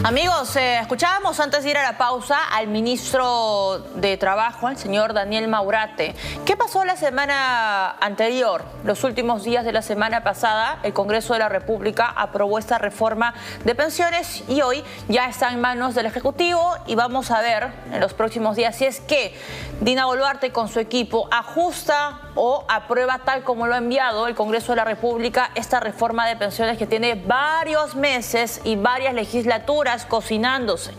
Amigos, escuchábamos antes de ir a la pausa al ministro de Trabajo, el señor Daniel Maurate. ¿Qué pasó la semana anterior? Los últimos días de la semana pasada, el Congreso de la República aprobó esta reforma de pensiones y hoy ya está en manos del Ejecutivo y vamos a ver en los próximos días si es que Dina Boluarte con su equipo ajusta o aprueba tal como lo ha enviado el Congreso de la República esta reforma de pensiones que tiene varios meses y varias legislaturas cocinándose.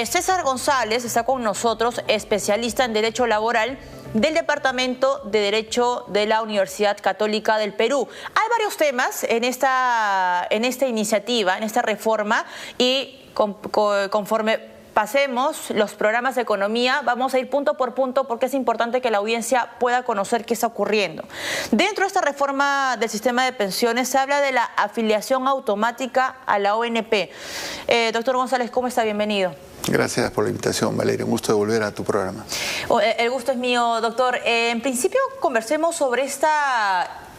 César González está con nosotros, especialista en Derecho Laboral del Departamento de Derecho de la Universidad Católica del Perú. Hay varios temas en esta iniciativa, en esta reforma, y conforme pasemos los programas de economía, vamos a ir punto por punto porque es importante que la audiencia pueda conocer qué está ocurriendo. Dentro de esta reforma del sistema de pensiones se habla de la afiliación automática a la ONP. Doctor González, ¿cómo está? Bienvenido. Gracias por la invitación, Valeria. Un gusto de volver a tu programa. El gusto es mío, doctor. En principio, conversemos sobre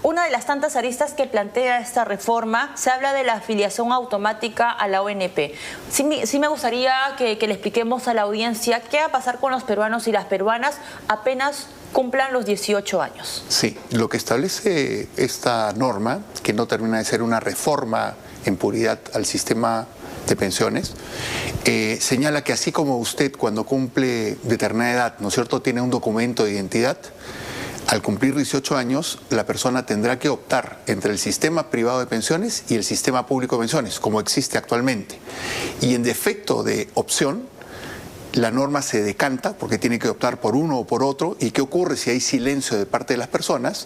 una de las tantas aristas que plantea esta reforma. Se habla de la afiliación automática a la ONP. Sí me gustaría que le expliquemos a la audiencia qué va a pasar con los peruanos y las peruanas apenas cumplan los 18 años. Sí, lo que establece esta norma, que no termina de ser una reforma en puridad al sistema de pensiones, señala que así como usted cuando cumple determinada edad, ¿no es cierto?, tiene un documento de identidad, al cumplir 18 años, la persona tendrá que optar entre el sistema privado de pensiones y el sistema público de pensiones, como existe actualmente. Y en defecto de opción, la norma se decanta porque tiene que optar por uno o por otro. ¿Y qué ocurre si hay silencio de parte de las personas?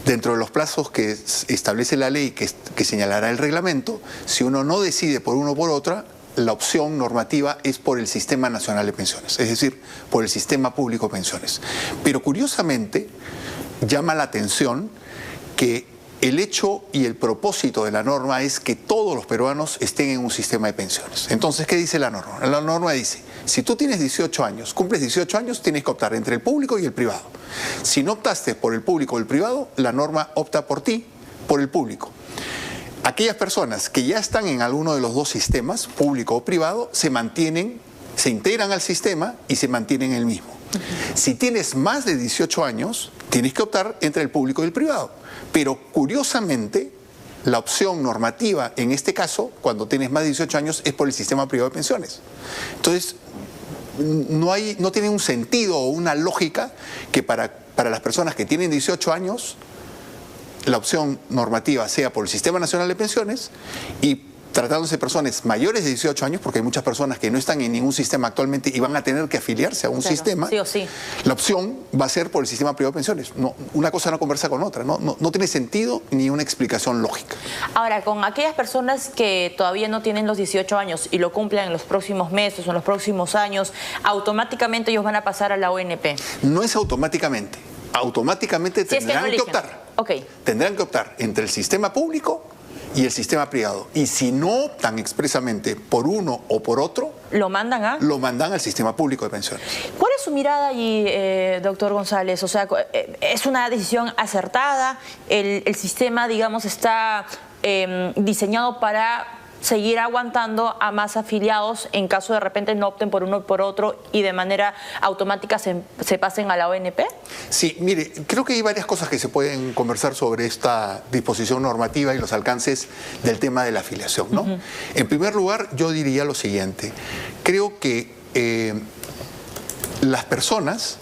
Dentro de los plazos que establece la ley, que señalará el reglamento, si uno no decide por uno o por otra, la opción normativa es por el Sistema Nacional de Pensiones, es decir, por el Sistema Público de Pensiones. Pero curiosamente, llama la atención que el hecho y el propósito de la norma es que todos los peruanos estén en un sistema de pensiones. Entonces, ¿qué dice la norma? La norma dice, si tú tienes 18 años, cumples 18 años, tienes que optar entre el público y el privado. Si no optaste por el público o el privado, la norma opta por ti, por el público. Aquellas personas que ya están en alguno de los dos sistemas, público o privado, se integran al sistema y se mantienen en el mismo. Si tienes más de 18 años, tienes que optar entre el público y el privado. Pero curiosamente, la opción normativa en este caso, cuando tienes más de 18 años, es por el sistema privado de pensiones. Entonces, no tiene un sentido o una lógica que para las personas que tienen 18 años, la opción normativa sea por el Sistema Nacional de Pensiones y tratándose de personas mayores de 18 años, porque hay muchas personas que no están en ningún sistema actualmente y van a tener que afiliarse a un sistema, sí o sí. La opción va a ser por el sistema privado de pensiones. No, una cosa no conversa con otra, no tiene sentido ni una explicación lógica. Ahora, con aquellas personas que todavía no tienen los 18 años y lo cumplen en los próximos meses o en los próximos años, ¿automáticamente ellos van a pasar a la ONP? No es automáticamente. Automáticamente tendrán que optar. Okay. Tendrán que optar entre el sistema público y el sistema privado. Y si no optan expresamente por uno o por otro, ¿lo mandan Lo mandan al sistema público de pensiones. ¿Cuál es su mirada allí, doctor González? O sea, ¿es una decisión acertada? ¿El sistema, digamos, está diseñado para seguir aguantando a más afiliados en caso de repente no opten por uno o por otro y de manera automática se pasen a la ONP? Sí, mire, creo que hay varias cosas que se pueden conversar sobre esta disposición normativa y los alcances del tema de la afiliación, ¿no? En primer lugar, yo diría lo siguiente. Creo que las personas,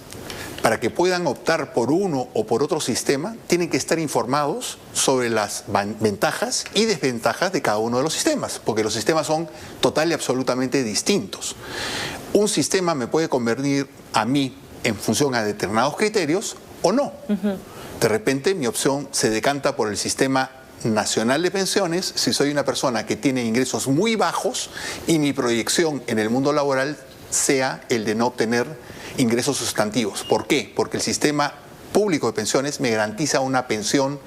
para que puedan optar por uno o por otro sistema, tienen que estar informados sobre las ventajas y desventajas de cada uno de los sistemas, porque los sistemas son total y absolutamente distintos. Un sistema me puede convenir a mí en función a determinados criterios o no. De repente mi opción se decanta por el Sistema Nacional de Pensiones si soy una persona que tiene ingresos muy bajos y mi proyección en el mundo laboral sea el de no obtener ingresos sustantivos. ¿Por qué? Porque el sistema público de pensiones me garantiza una pensión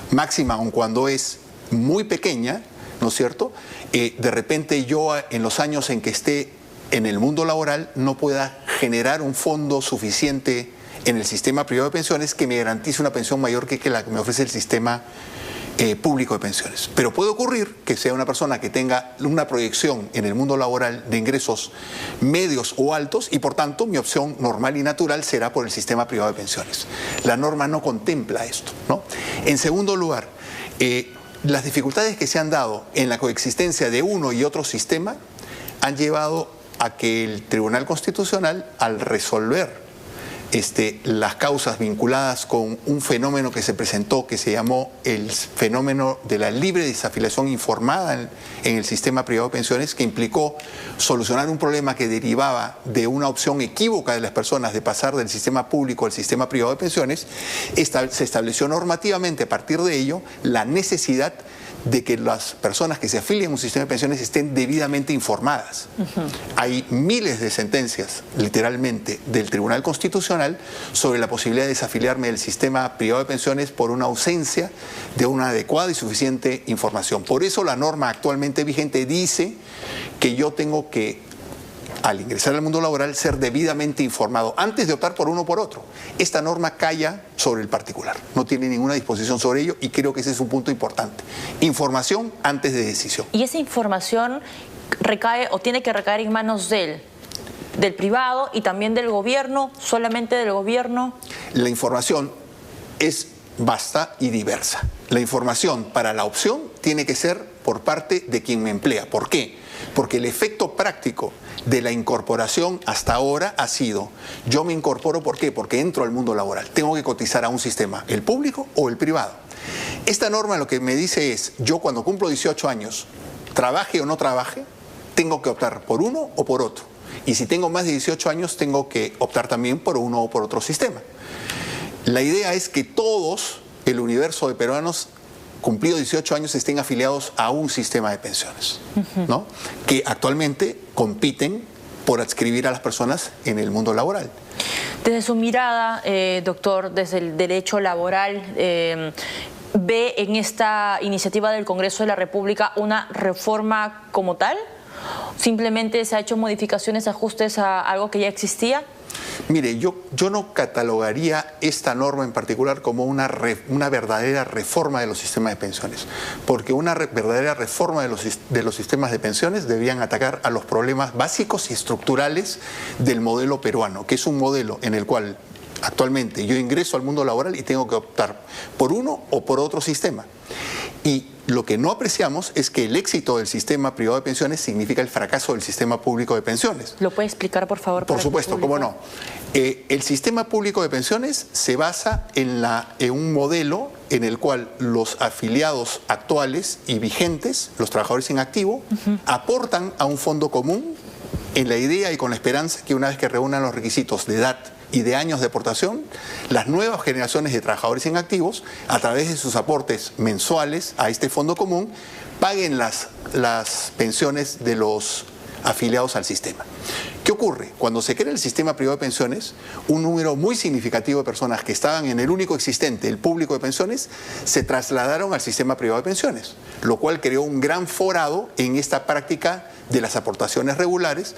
máxima, aun cuando es muy pequeña, ¿no es cierto? De repente yo en los años en que esté en el mundo laboral no pueda generar un fondo suficiente en el sistema privado de pensiones que me garantice una pensión mayor que la que me ofrece el sistema público de pensiones. Pero puede ocurrir que sea una persona que tenga una proyección en el mundo laboral de ingresos medios o altos y por tanto mi opción normal y natural será por el sistema privado de pensiones. La norma no contempla esto, ¿no? En segundo lugar, las dificultades que se han dado en la coexistencia de uno y otro sistema han llevado a que el Tribunal Constitucional, al resolver las causas vinculadas con un fenómeno que se presentó, que se llamó el fenómeno de la libre desafiliación informada en el sistema privado de pensiones, que implicó solucionar un problema que derivaba de una opción equívoca de las personas de pasar del sistema público al sistema privado de pensiones, se estableció normativamente a partir de ello la necesidad de que las personas que se afilian a un sistema de pensiones estén debidamente informadas. Hay miles de sentencias, literalmente, del Tribunal Constitucional sobre la posibilidad de desafiliarme del sistema privado de pensiones por una ausencia de una adecuada y suficiente información. Por eso la norma actualmente vigente dice que yo tengo que, al ingresar al mundo laboral, ser debidamente informado antes de optar por uno o por otro. Esta norma calla sobre el particular, no tiene ninguna disposición sobre ello y creo que ese es un punto importante. Información antes de decisión. ¿Y esa información recae o tiene que recaer en manos del privado y también del gobierno, solamente del gobierno? La información es vasta y diversa. La información para la opción tiene que ser por parte de quien me emplea. ¿Por qué? Porque el efecto práctico de la incorporación hasta ahora ha sido, yo me incorporo, ¿por qué? Porque entro al mundo laboral, tengo que cotizar a un sistema, el público o el privado. Esta norma lo que me dice es, yo cuando cumplo 18 años, trabaje o no trabaje, tengo que optar por uno o por otro. Y si tengo más de 18 años, tengo que optar también por uno o por otro sistema. La idea es que todos, el universo de peruanos, cumplidos 18 años, estén afiliados a un sistema de pensiones, ¿no? Que actualmente compiten por adscribir a las personas en el mundo laboral. Desde su mirada, doctor, desde el derecho laboral, ¿ve en esta iniciativa del Congreso de la República una reforma como tal? ¿Simplemente se ha hecho modificaciones, ajustes a algo que ya existía? Mire, yo no catalogaría esta norma en particular como una verdadera reforma de los sistemas de pensiones, porque una verdadera reforma de los sistemas de pensiones debían atacar a los problemas básicos y estructurales del modelo peruano, que es un modelo en el cual actualmente yo ingreso al mundo laboral y tengo que optar por uno o por otro sistema. Y lo que no apreciamos es que el éxito del sistema privado de pensiones significa el fracaso del sistema público de pensiones. ¿Lo puede explicar, por favor? Por supuesto, cómo no. El sistema público de pensiones se basa en un modelo en el cual los afiliados actuales y vigentes, los trabajadores en activo, aportan a un fondo común en la idea y con la esperanza que una vez que reúnan los requisitos de edad y de años de aportación, las nuevas generaciones de trabajadores en activos, a través de sus aportes mensuales a este fondo común, paguen las pensiones de los afiliados al sistema. ¿Qué ocurre? Cuando se crea el sistema privado de pensiones, un número muy significativo de personas que estaban en el único existente, el público de pensiones, se trasladaron al sistema privado de pensiones, lo cual creó un gran forado en esta práctica de las aportaciones regulares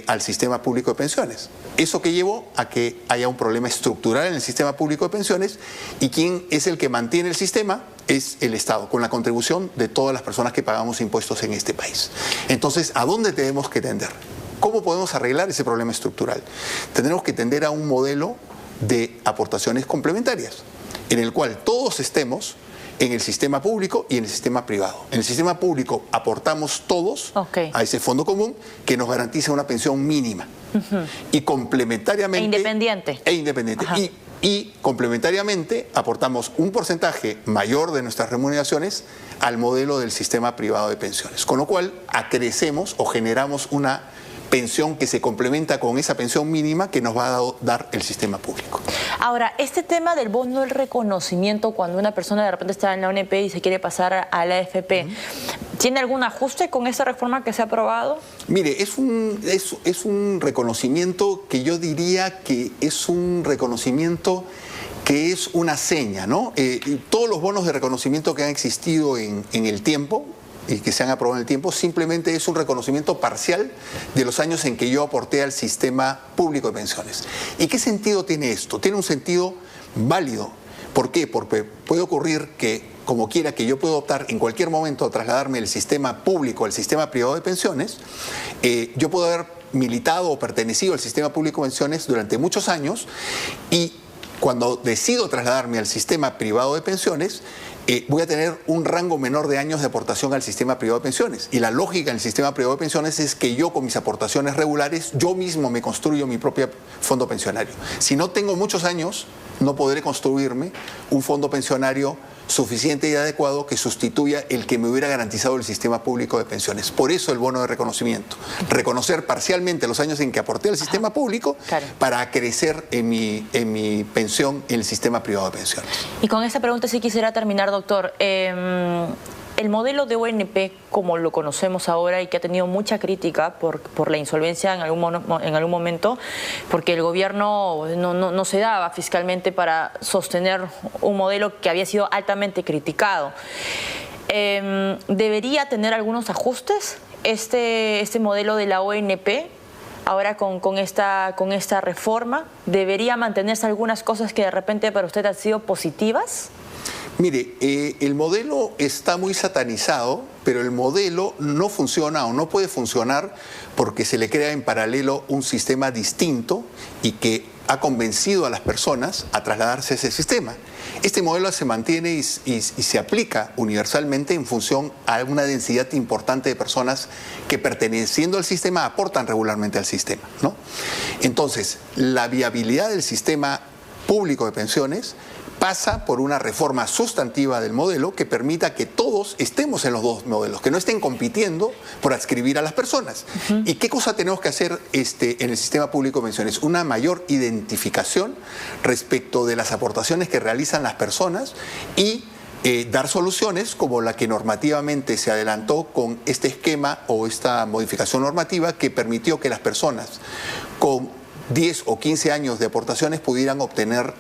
al sistema público de pensiones. Eso que llevó a que haya un problema estructural en el sistema público de pensiones, y quien es el que mantiene el sistema es el Estado, con la contribución de todas las personas que pagamos impuestos en este país. Entonces, ¿a dónde tenemos que tender? ¿Cómo podemos arreglar ese problema estructural? Tendremos que tender a un modelo de aportaciones complementarias, en el cual todos estemos en el sistema público y en el sistema privado. En el sistema público aportamos todos a ese fondo común que nos garantiza una pensión mínima. Y complementariamente... Independiente. Independiente. Y complementariamente aportamos un porcentaje mayor de nuestras remuneraciones al modelo del sistema privado de pensiones. Con lo cual acrecemos o generamos una pensión que se complementa con esa pensión mínima que nos va a dar el sistema público. Ahora, este tema del bono del reconocimiento, cuando una persona de repente está en la ONP y se quiere pasar a la AFP, ¿tiene algún ajuste con esa reforma que se ha aprobado? Mire, es un reconocimiento que yo diría que es un reconocimiento que es una seña, ¿no? Todos los bonos de reconocimiento que han existido en el tiempo y que se han aprobado en el tiempo, simplemente es un reconocimiento parcial de los años en que yo aporté al sistema público de pensiones. ¿Y qué sentido tiene esto? Tiene un sentido válido. ¿Por qué? Porque puede ocurrir que como quiera, que yo puedo optar en cualquier momento a trasladarme del sistema público al sistema privado de pensiones, yo puedo haber militado o pertenecido al sistema público de pensiones durante muchos años y cuando decido trasladarme al sistema privado de pensiones, voy a tener un rango menor de años de aportación al sistema privado de pensiones. Y la lógica en el sistema privado de pensiones es que yo con mis aportaciones regulares, yo mismo me construyo mi propio fondo pensionario. Si no tengo muchos años, no podré construirme un fondo pensionario suficiente y adecuado que sustituya el que me hubiera garantizado el sistema público de pensiones. Por eso el bono de reconocimiento. Reconocer parcialmente los años en que aporté al sistema público para crecer en mi pensión en el sistema privado de pensiones. Y con esta pregunta sí quisiera terminar, doctor. El modelo de ONP, como lo conocemos ahora y que ha tenido mucha crítica por la insolvencia en algún momento, porque el gobierno no se daba fiscalmente para sostener un modelo que había sido altamente criticado. ¿Debería tener algunos ajustes este modelo de la ONP? Ahora con esta reforma, ¿debería mantenerse algunas cosas que de repente para usted han sido positivas? Mire, el modelo está muy satanizado, pero el modelo no funciona o no puede funcionar porque se le crea en paralelo un sistema distinto y que ha convencido a las personas a trasladarse a ese sistema. Este modelo se mantiene y se aplica universalmente en función a una densidad importante de personas que perteneciendo al sistema aportan regularmente al sistema, ¿no? Entonces, la viabilidad del sistema público de pensiones pasa por una reforma sustantiva del modelo que permita que todos estemos en los dos modelos, que no estén compitiendo por adscribir a las personas. ¿Y qué cosa tenemos que hacer en el sistema público de pensiones? Una mayor identificación respecto de las aportaciones que realizan las personas y dar soluciones como la que normativamente se adelantó con este esquema o esta modificación normativa que permitió que las personas con 10 o 15 años de aportaciones pudieran obtener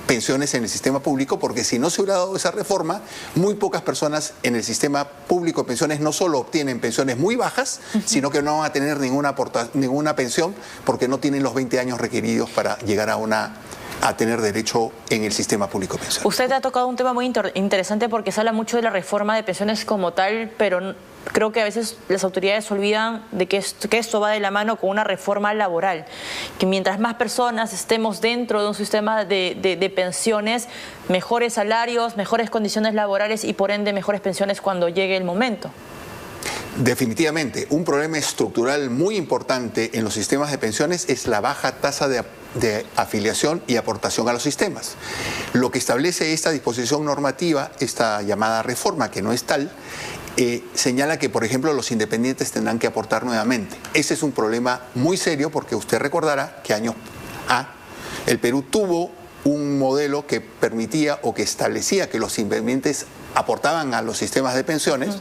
pensiones en el sistema público, porque si no se hubiera dado esa reforma, muy pocas personas en el sistema público de pensiones no solo obtienen pensiones muy bajas, sino que no van a tener ninguna pensión porque no tienen los 20 años requeridos para llegar a tener derecho en el sistema público de pensiones. Usted ha tocado un tema muy interesante porque se habla mucho de la reforma de pensiones como tal, pero creo que a veces las autoridades olvidan de que esto va de la mano con una reforma laboral, que mientras más personas estemos dentro de un sistema de pensiones, mejores salarios, mejores condiciones laborales y por ende mejores pensiones cuando llegue el momento. Definitivamente, un problema estructural muy importante en los sistemas de pensiones es la baja tasa de afiliación y aportación a los sistemas. Lo que establece esta disposición normativa, esta llamada reforma, que no es tal, señala que, por ejemplo, los independientes tendrán que aportar nuevamente. Ese es un problema muy serio porque usted recordará que años el Perú tuvo un modelo que permitía o que establecía que los independientes aportaban a los sistemas de pensiones,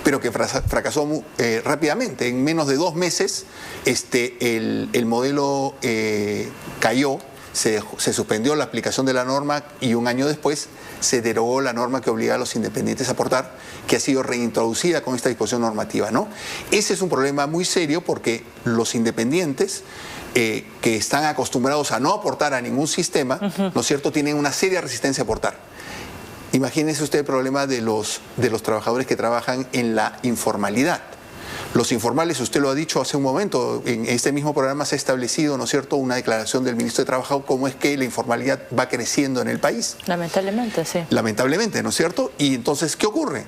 pero que fracasó rápidamente. En menos de 2 meses el modelo cayó, se suspendió la aplicación de la norma y un año después se derogó la norma que obliga a los independientes a aportar, que ha sido reintroducida con esta disposición normativa, ¿no? Ese es un problema muy serio porque los independientes que están acostumbrados a no aportar a ningún sistema, ¿no es cierto?, tienen una seria resistencia a aportar. Imagínese usted el problema de los trabajadores que trabajan en la informalidad. Los informales, usted lo ha dicho hace un momento, en este mismo programa se ha establecido, ¿no es cierto?, una declaración del ministro de Trabajo, cómo es que la informalidad va creciendo en el país. Lamentablemente, sí. Lamentablemente, ¿no es cierto? Y entonces, ¿qué ocurre?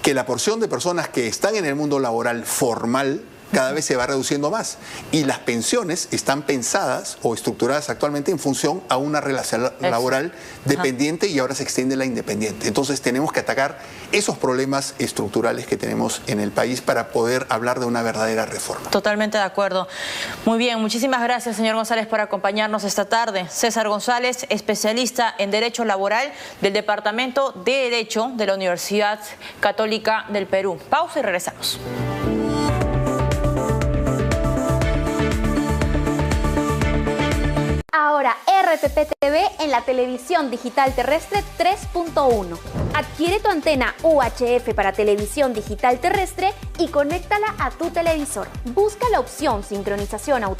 Que la porción de personas que están en el mundo laboral formal cada vez se va reduciendo más y las pensiones están pensadas o estructuradas actualmente en función a una relación laboral dependiente y ahora se extiende la independiente. Entonces tenemos que atacar esos problemas estructurales que tenemos en el país para poder hablar de una verdadera reforma. Totalmente de acuerdo. Muy bien, muchísimas gracias, señor González, por acompañarnos esta tarde. César González, especialista en Derecho Laboral del Departamento de Derecho de la Universidad Católica del Perú. Pausa y regresamos. Ahora RPP TV en la televisión digital terrestre 3.1. Adquiere tu antena UHF para televisión digital terrestre y conéctala a tu televisor. Busca la opción sincronización automática